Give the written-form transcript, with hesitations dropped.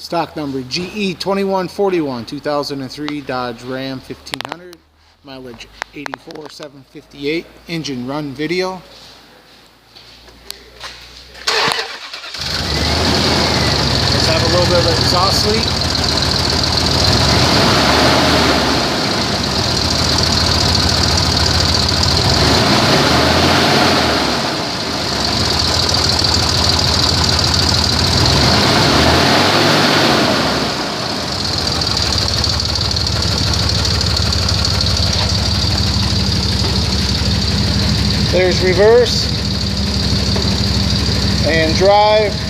Stock number GE2141, 2003 Dodge Ram 1500, mileage 84,758, engine run video. Let's have a little bit of exhaust leak. There's reverse and drive.